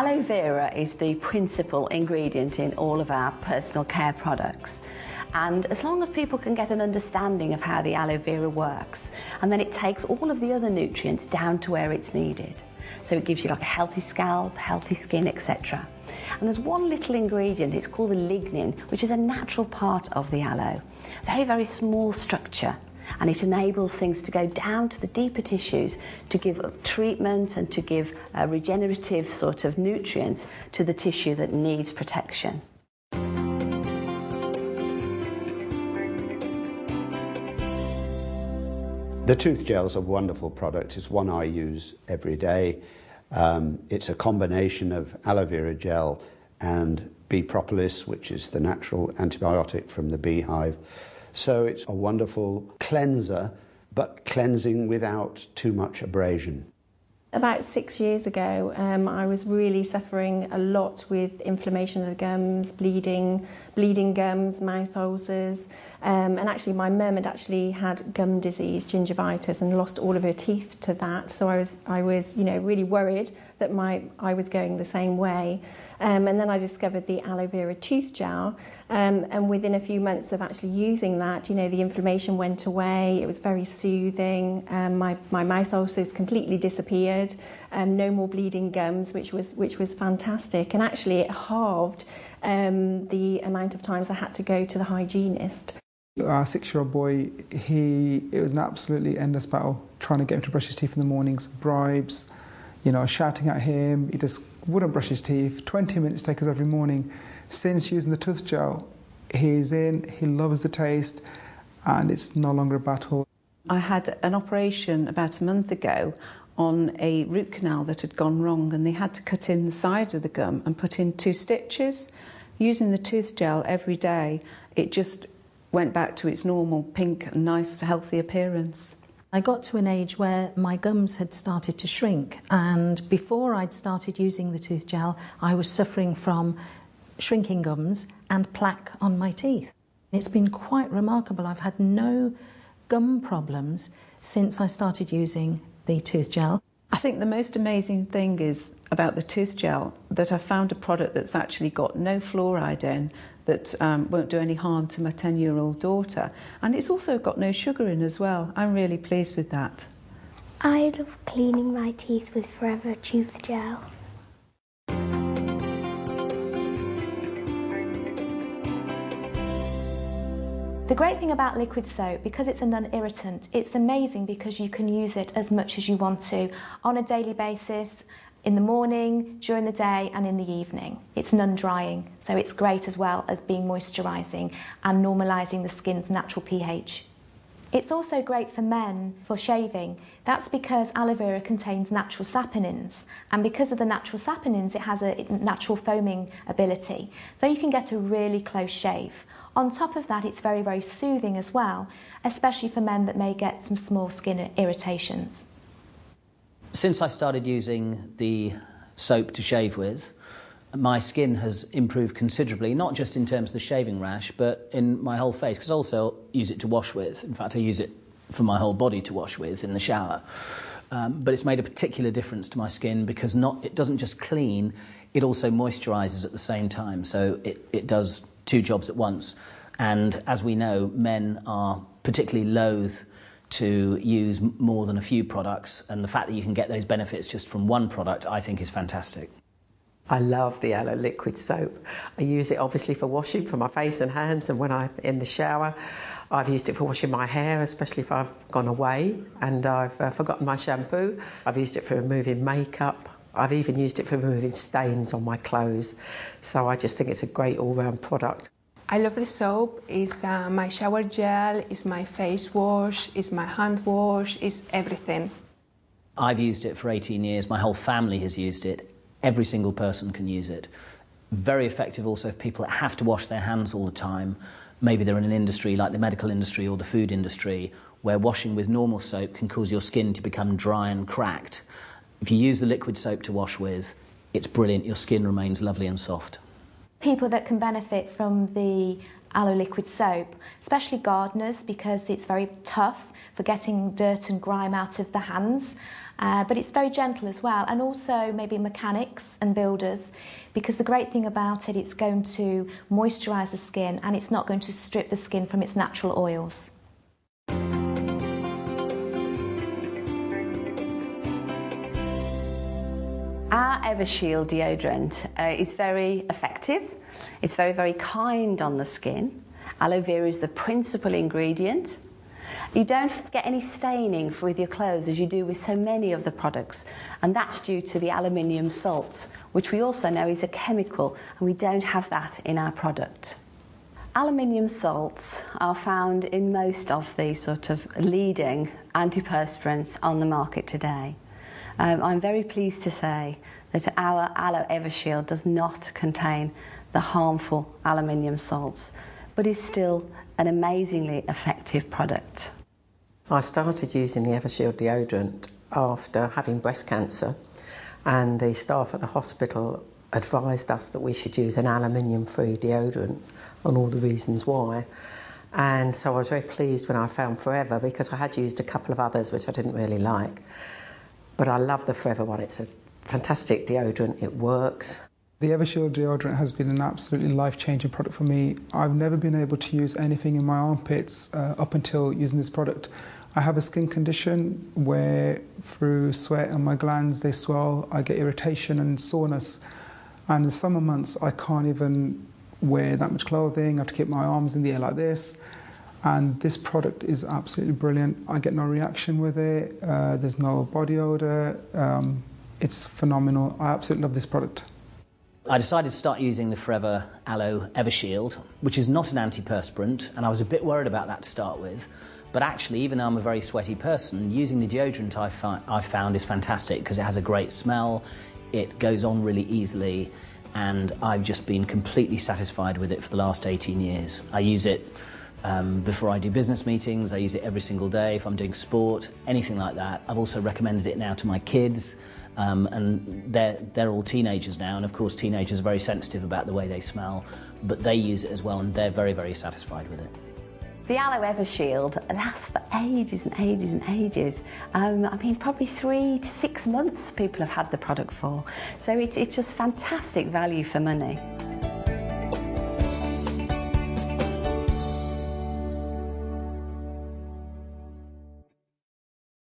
Aloe vera is the principal ingredient in all of our personal care products. And as long as people can get an understanding of how the aloe vera works, and then it takes all of the other nutrients down to where it's needed. So it gives you like a healthy scalp, healthy skin, etc. And there's one little ingredient, it's called the lignin, which is a natural part of the aloe. Very, very small structure. And it enables things to go down to the deeper tissues to give treatment and to give regenerative sort of nutrients to the tissue that needs protection. The tooth gel is a wonderful product. It's one I use every day. It's a combination of aloe vera gel and bee propolis, which is the natural antibiotic from the beehive. So it's a wonderful cleanser, but cleansing without too much abrasion. About 6 years ago, I was really suffering a lot with inflammation of the gums, bleeding gums, mouth ulcers, and actually my mum had actually had gum disease, gingivitis, and lost all of her teeth to that. So I was, really worried that I was going the same way. And then I discovered the aloe vera tooth gel, and within a few months of actually using that, the inflammation went away. It was very soothing. My mouth ulcers completely disappeared. No more bleeding gums, which was fantastic. And actually, it halved the amount of times I had to go to the hygienist. Our 6-year-old boy, it was an absolutely endless battle trying to get him to brush his teeth in the mornings. Bribes, shouting at him. He just wouldn't brush his teeth. 20 minutes take us every morning. Since using the tooth gel, he's in, he loves the taste, and it's no longer a battle. I had an operation about a month ago on a root canal that had gone wrong, and they had to cut in the side of the gum and put in 2 stitches. Using the tooth gel every day, it just went back to its normal pink and nice, healthy appearance. I got to an age where my gums had started to shrink, and before I'd started using the tooth gel, I was suffering from shrinking gums and plaque on my teeth. It's been quite remarkable. I've had no gum problems since I started using the tooth gel. I think the most amazing thing is about the tooth gel that I found a product that's actually got no fluoride in, that won't do any harm to my 10-year-old daughter, and it's also got no sugar in as well. I'm really pleased with that. I love cleaning my teeth with Forever Tooth Gel. The great thing about liquid soap, because it's a non-irritant, it's amazing because you can use it as much as you want to on a daily basis, in the morning, during the day and in the evening. It's non-drying, so it's great as well as being moisturising and normalising the skin's natural pH. It's also great for men for shaving. That's because aloe vera contains natural saponins, and because of the natural saponins it has a natural foaming ability, so you can get a really close shave. On top of that, it's very, very soothing as well, especially for men that may get some small skin irritations. Since I started using the soap to shave with, my skin has improved considerably, not just in terms of the shaving rash, but in my whole face, because I also use it to wash with. In fact, I use it for my whole body to wash with in the shower. But it's made a particular difference to my skin because it doesn't just clean, it also moisturises at the same time. So it does 2 jobs at once. And as we know, men are particularly loath to use more than a few products, and the fact that you can get those benefits just from one product, I think, is fantastic. I love the Aloe liquid soap. I use it obviously for washing for my face and hands, and when I'm in the shower. I've used it for washing my hair, especially if I've gone away and I've forgotten my shampoo. I've used it for removing makeup. I've even used it for removing stains on my clothes. So I just think it's a great all-round product. I love the soap. It's my shower gel, it's my face wash, it's my hand wash, it's everything. I've used it for 18 years. My whole family has used it. Every single person can use it. Very effective also for people that have to wash their hands all the time. Maybe they're in an industry like the medical industry or the food industry where washing with normal soap can cause your skin to become dry and cracked. If you use the liquid soap to wash with, it's brilliant. Your skin remains lovely and soft. People that can benefit from the aloe liquid soap, especially gardeners, because it's very tough for getting dirt and grime out of the hands. but it's very gentle as well, and also maybe mechanics and builders, because the great thing about it, it's going to moisturise the skin and it's not going to strip the skin from its natural oils. Our Evershield deodorant is very effective. It's very, very kind on the skin. Aloe vera is the principal ingredient. You don't get any staining with your clothes as you do with so many of the products, and that's due to the aluminium salts, which we also know is a chemical, and we don't have that in our product. Aluminium salts are found in most of the sort of leading antiperspirants on the market today. I'm very pleased to say that our Aloe Evershield does not contain the harmful aluminium salts, but is still an amazingly effective product. I started using the Evershield deodorant after having breast cancer, and the staff at the hospital advised us that we should use an aluminium-free deodorant, and all the reasons why. And so I was very pleased when I found Forever, because I had used a couple of others which I didn't really like. But I love the Forever one. It's a fantastic deodorant. It works. The Evershield deodorant has been an absolutely life-changing product for me. I've never been able to use anything in my armpits up until using this product. I have a skin condition where through sweat and my glands they swell, I get irritation and soreness. And in the summer months I can't even wear that much clothing, I have to keep my arms in the air like this. And this product is absolutely brilliant. I get no reaction with it, there's no body odour, it's phenomenal. I absolutely love this product. I decided to start using the Forever Aloe Evershield, which is not an antiperspirant, and I was a bit worried about that to start with. But actually, even though I'm a very sweaty person, using the deodorant I found is fantastic because it has a great smell, it goes on really easily, and I've just been completely satisfied with it for the last 18 years. I use it before I do business meetings, I use it every single day if I'm doing sport, anything like that. I've also recommended it now to my kids, and they're all teenagers now, and of course teenagers are very sensitive about the way they smell, but they use it as well and they're very, very satisfied with it. The Aloe Evershield lasts for ages and ages and ages. I mean, probably 3 to 6 months people have had the product for. So it's just fantastic value for money.